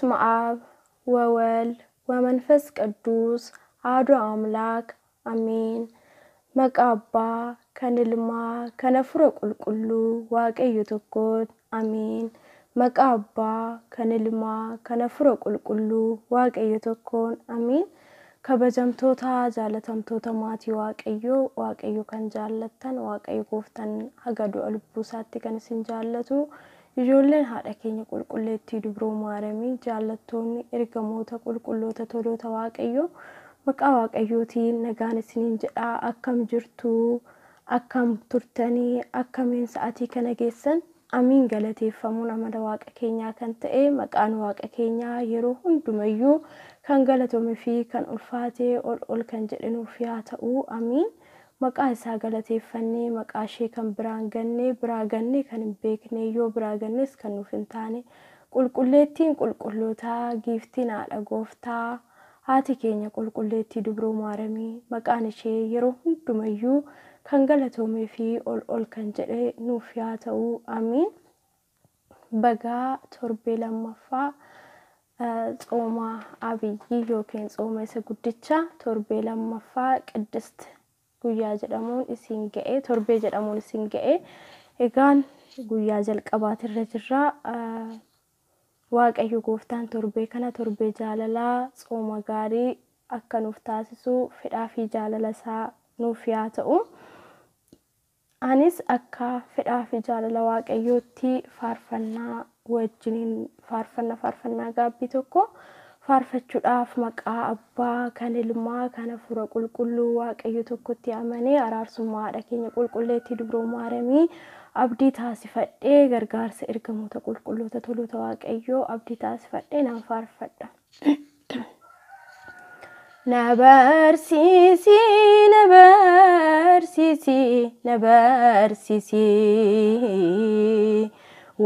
በስመ አብ ወወልድ ወመንፈስ ቅዱስ አሐዱ አምላክ አሜን። መቃባ ከንልማ ከነፍረ ቁልቁሉ ዋቀዩ ተኮት አሜን። መቃባ ከንልማ ከነፍረ ቁልቁሉ ዋቀዩ ተኮን አሜን። ከበጀምቶታ ጃለተምቶታ ማቲ ዋቀዩ ከን ጃለተን ዋቀዩ ጎፍተን ሀገዱ አልቡሳቲ ከን ሲንጃለቱ ijoolleen haadha keenya qulqulleettii dubroo maaramii jaallattoonni ergamoota qulqulloota toloota waaqayyo maqaa waaqayyootiin nagaan isiniin jedhaa akkam jirtu akkam turtanii akkamiin sa'atii kana geessan amiin galateeffamuun amala waaqa keenyaa kan ta'e maqaan waaqa keenyaa yeroo hundumayyuu kan galatoomi fi kan ulfaatee ol kan jedhanuuf yaa ta'u amiin. Maqaa isaa galateeffannee maqaa ishee kan biraan ganne kan hin beekne yoo biraa gannes kan nuuf hin taane qulqulleettiin qulqullootaa giiftiin haadha gooftaa haati keenya qulqulleettii dubroo maaramii maqaan ishee yeroo hundumayyuu kan galatoomee fi ol kan jedhe nuuf yaa ta'u amiin. Bagaa torbee lammaffaa xooma abiyyi yookiin xooma isa guddicha torbee lammaffaa qiddist guyyaa jedhamuun isin ga'e torbee jedhamuun isin ga'e egaan guyyaa jalqabaatirra jirra waaqayyo gooftaan torbee kana torbee jaalalaa xooma gaarii akka nuuf taasisu fedhaa fi jaalala isaa nuuf yaa ta'u anis akka fedhaa fi jaalala waaqayyootti faarfannaa wajjiniin faarfannaa gaabbii tokko faarfachuudhaaf maqaa abbaa kan ilmaa kan hafuura qulqulluu waaqayyo tokkotti amanee araarsummaadha keenya qulqulleettii dubroo maaramii abdii taasifadhee gargaarsa ergamoota qulqulloota toloota waaqayyoo abdii taasifadhee nan faarfadha. Nabarsiisi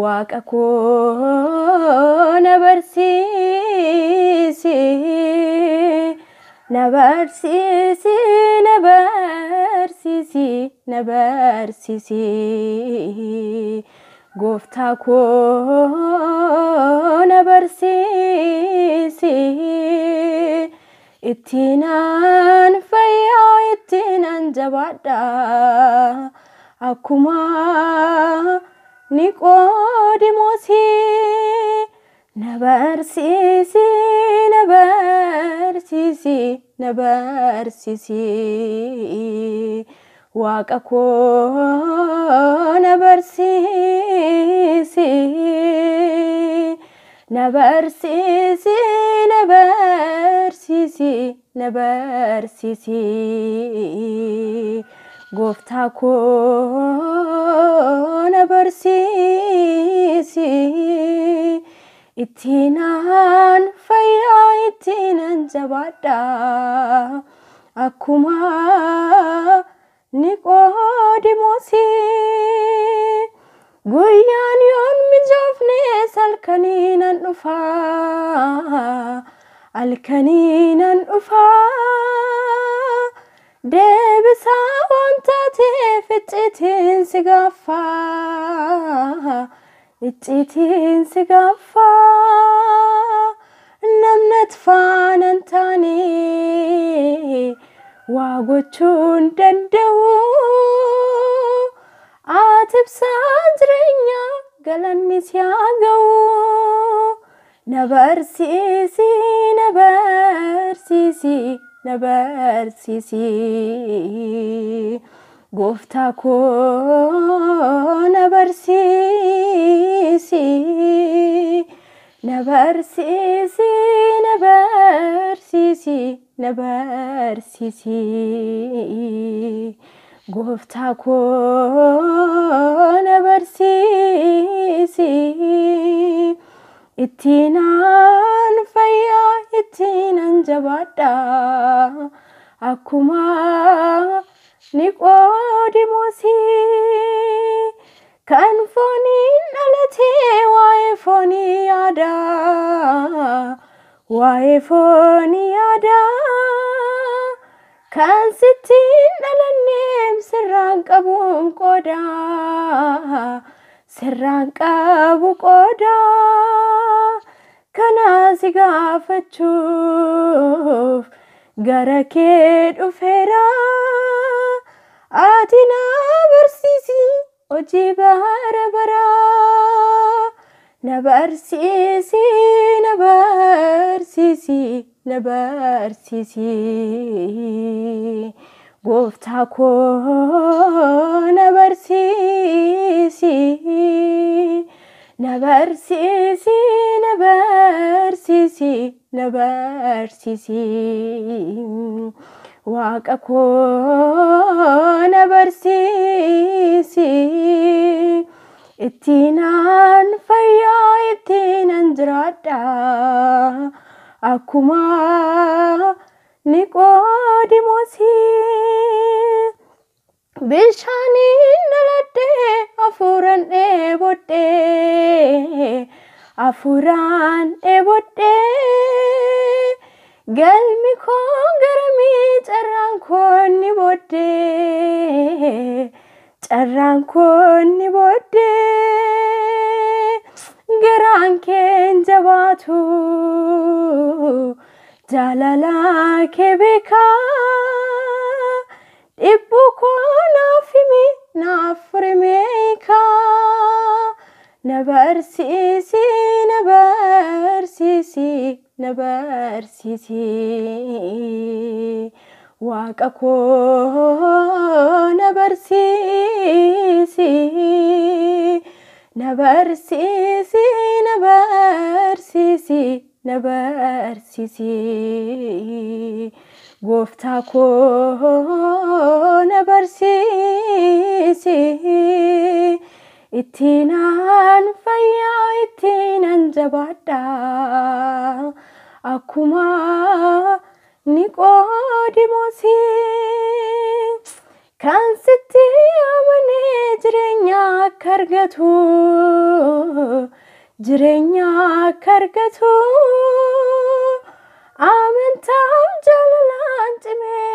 waaqa koo nabarsiisi gooftaa koo nabarsiisi ittiinaan fayyaa ittiinaan jabaadha akkuma Niqoodimosi nabarsiisi waaqa koo nabarsiisi gooftaa koo nabarsiisi ittiinaan fayyaa ittiinaan jabaadha akkuma Niqoodimosi guyyaan yoon mijoofne halkaniinan dhufaa deebisaa waan taateef icciitiin si gaaffaa namnat faanan taane waa gochuun danda'u atibsaa jireenya galanni si haa ga'u nabarsiisi gooftaa koo nabarsiisi gooftaa koo nabarsiisi ittiinaan fayyaa ittiinaan jabaadha akkuma Niqoodimosi kan fooniin dhalatee waa'ee foonii yaada kan sittiin dhalanneem sirraan qabuun qooda sirraan qabu qooda kana si gaafachuuf gara kee dhufeera ati na barsiisi hojii bara baraa na barsiisi gooftaa koo na barsiisi waaqa koo na barsiisi ittiinaan fayyaa ittiinan jiraadha akkuma Niqoodimoosii bishaaniin naladhee afuuraan dheebodhee galmi koo garamii carraan koo ni booddee garaan keen jabaatu jaalala kee beekaa dhibbu koo naaf himeekaa na barsiisi waaqa koo na barsiisi gooftaa koo na barsiisi ittiinaan fayyaa ittiinan jabaadha akkuma Niqoodimoosii kan sitti amanee jireenya akka argatu amantaaf jaalalaan cimee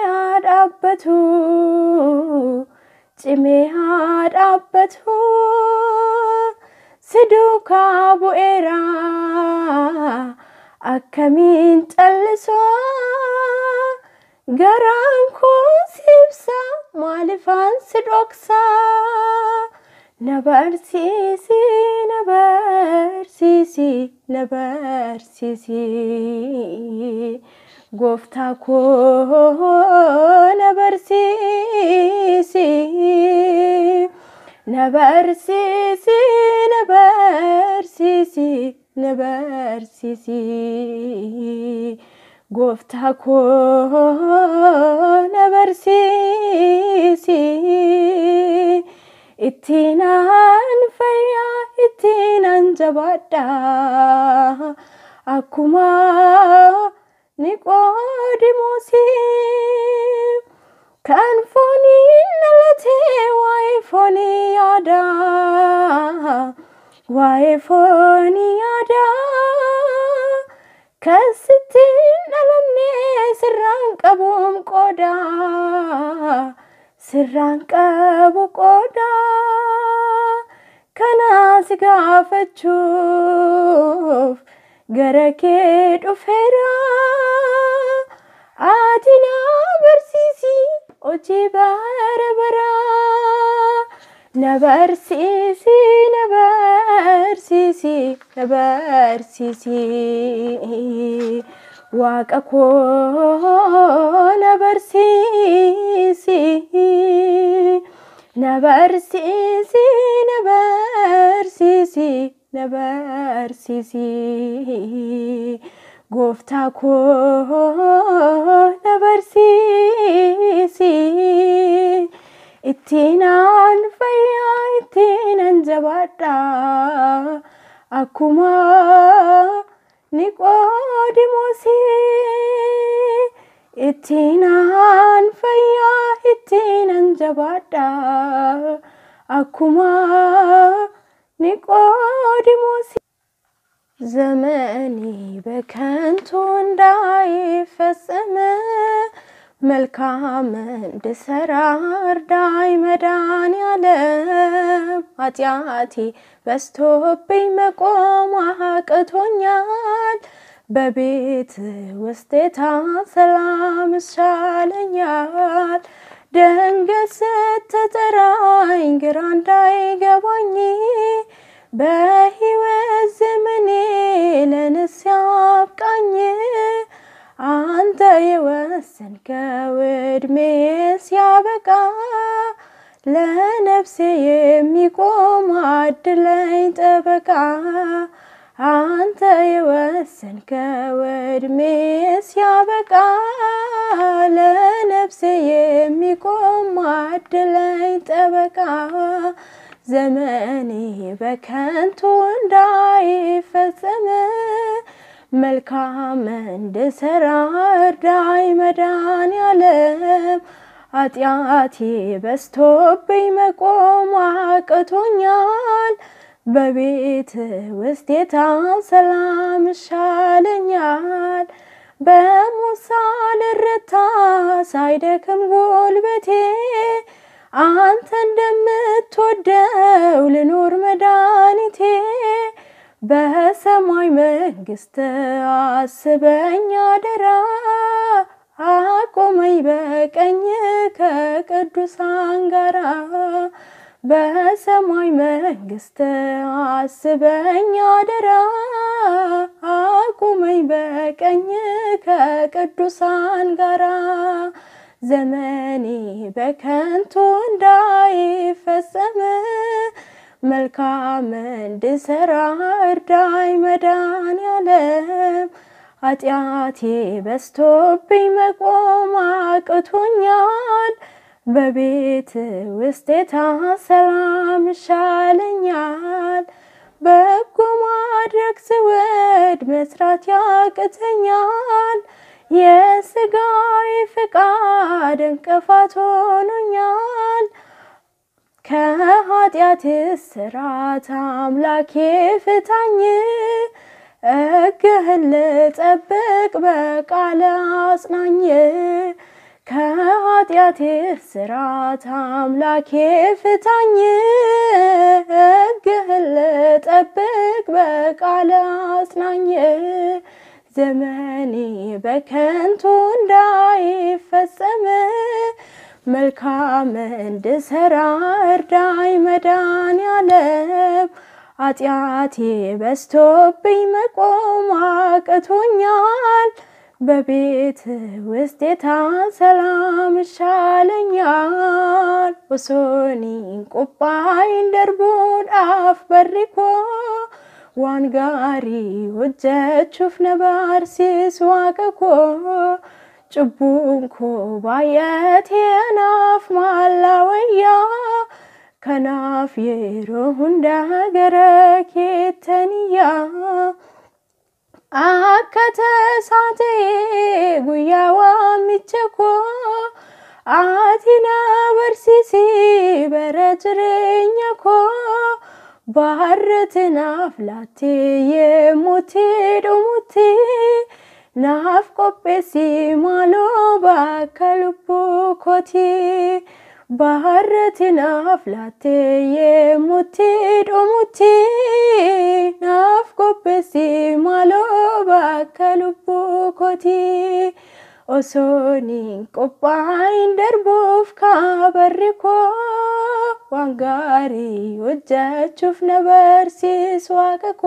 haa dhaabbatu si duukaa bu'eera akkamiin callisoo garaan koo si ibsa maalifaan si dhoksa na barsiisi gooftaa koo na barsiisi gooftaa koo na barsiisi ittiinaan fayyaa ittiinan jabaadha akkuma Niqoodimoosii kan fooniin dhalatee waa'ee foonii yaada kan sittiin dhalannee sirraan qabu qooda kana si gaafachuuf gara kee dhufeera ati na barsiisi hojii bara baraa na barsiisi waaqa koo na barsiisi gooftaa koo na barsiisi ittiinaan fayyaa ittiinan jabaadha akkuma Niqoodimoosii ittiinaan fayyaa ittiinan jabaadha akkuma Niqoodimoosii ዘመኔ በከንቱ እንዳይፈጸም መልካም እንድሰራ እርዳኝ መድኃኔዓለም ኃጢአቴ በዝቶብኝ መቆም አቅቶኛል በቤት ውስጥ ሰላም ይሻለኛል ድንገት ስትጠራኝ ግራ እንዳይገባኝ በሕይወት ዘመኔ ለንስሐ አብቃኝ አንተ የወሰንከው ዕድሜ ሲያበቃ ለነፍሴ የሚቆም አድለኝ ጠበቃ አንተ የወሰንከው ዕድሜ ሲያበቃ ለነፍሴ የሚቆም አድለኝ ጠበቃ ዘመኔ በከንቱ እንዳይፈጸም መልካም እንድሰራ እርዳኝ መድኃኔዓለም ኃጢአቴ በዝቶብኝ መቆም አቅቶኛል በቤት ውስጥ ሰላም ይሻለኛል በሞት ሳልረታ ሳይደክም ጉልበቴ አንተ እንደምትወደው ልኖር መድኃኒቴ በሰማይ መንግስት አስበኝ አደራ አቆመኝ በቀኝ ከቅዱሳን ጋራ በሰማይ መንግስት አስበኝ አደራ አቆመኝ በቀኝ ከቅዱሳን ጋራ ዘመኔ በከንቱ እንዳይፈጸም መልካም እንድሰራ እርዳኝ መድኃኔዓለም ኃጢአቴ በዝቶብኝ መቆም አቅቶኛል በቤት ውስጥ ሰላም ይሻለኛል በጎ ማድረግ ስወድ መስራት ያቅተኛል የሥጋዬ ፈቃድ እንቅፋት ሆኖኛል ከኃጢአት እስራት አምላኬ ፍታኝ ሕግህን ልጠብቅ በቃል አጽናኝ ከኃጢአት እስራት አምላኬ ፍታኝ ሕግህን ልጠብቅ በቃል አጽናኝ ዘመኔ በከንቱ እንዳይፈጸም መልካም እንድሰራ እርዳኝ መድኃኔዓለም ኃጢአቴ በዝቶብኝ መቆም አቅቶኛል በቤት ውስጥ ሰላም ይሻለኛል ወሶኒን ቁባይን ደርቡን አፍ በሪኮ ዋንጋሪ ወጀቹፍ ነባርሲስ ዋቀኮ ጭቡንኮ ባየቴ ናፍ ማላወያ ከናፍ የሮ ሁንዳ ገረኬተንያ አከተሳቴ ጉያዋ ሚቸኮ አቲና በርሲሲ በረጅረኛኮ ባረትና ፍላቴ የሞቴ ዶሞቴ ናፍ ቆጴሲ ማሎ ባከልቡ ኮቲ ባረትና ፍላቴ የሞቴ ዶሞቴ ናፍ ቆጴሲ ማሎ ባከልቡ ኮቲ ኦሶኒን ቆጳይን ደርቡፍ ካበሪኮ ዋንጋሪ ወጀቹፍ ነባርሲስ ዋቀኮ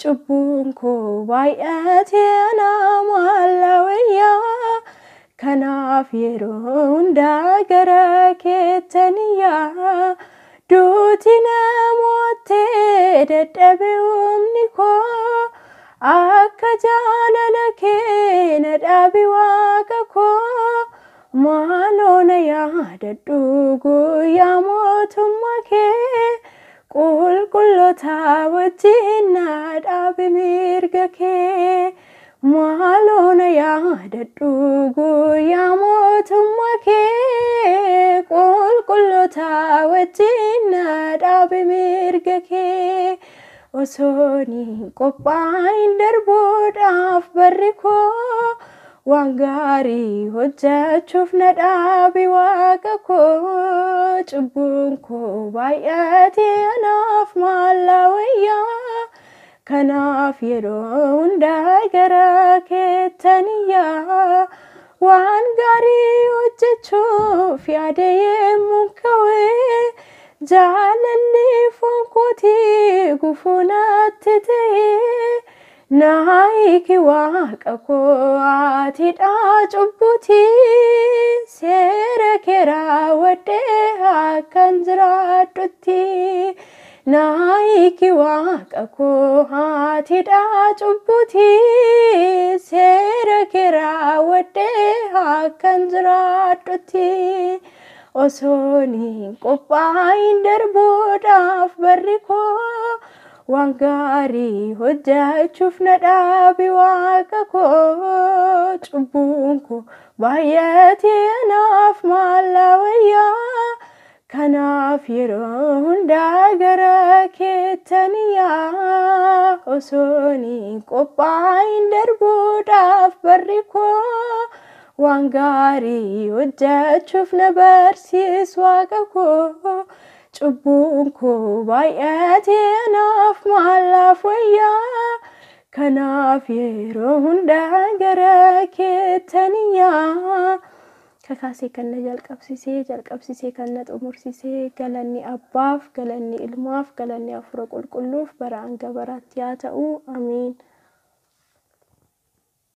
ጭቡንኮ ባየቴ ናማላወያ ከናፍ የሮ ሁንዳ ገረኬተንያ ዱቲነ ሞቴ ደደቤውምኒኮ አከጃለለኬ ነዳቢ ዋቀኮ ማሎነ ያደዱ ጉያ ሞቱማኬ ቁልቁሎታ ወጂና ዳቢ ሚርገኬ ማሎነ ያደዱ ጉያ ሞቱማኬ ቁልቁሎታ ወጂና ዳቢ ሚርገኬ ኦሶኒ ቆጳይን ደርቦዳፍ በሪኮ Wangari hojjechuuf na dhaabi waaqa koo cubbuun koo baay'atee anaaf maalla wayyaa kanaaf yeroo hundaa gara keettaniyaa waan gaarii hojjechuuf yaada yemmuun ka'ee jaalalli foon kootii gufuu natti ta'ee Naiki waaqa koo atiidha cubbuutii seera kee raawwadhee akkan jiraadhutti. Naiki waaqa koo atiidha cubbuutii seera kee raawwadhee akkan jiraadhutti. Osoon hin qophaayin darbuudhaaf barri koo. Wangari hojjechuuf na dhaabi waaqa koo cubbuun koo baay'atee anaaf maalla wayyaa kanaaf yeroo hundaa gara keettaniyaa osoon hin qophaayin darbuudhaaf barri koo Wangari hojjechuuf na barsiis waaqa koo cubbuun koo baay'atee anaaf maalaaf wayyaa kanaaf yeroo hundaa gara keettaniyaa kakaasee kan na jalqabsiisee kan na xumursisee galanni abbaaf galanni ilmaaf galanni hafuura qulqulluuf bara hanga baraatti haa ta'u amiin.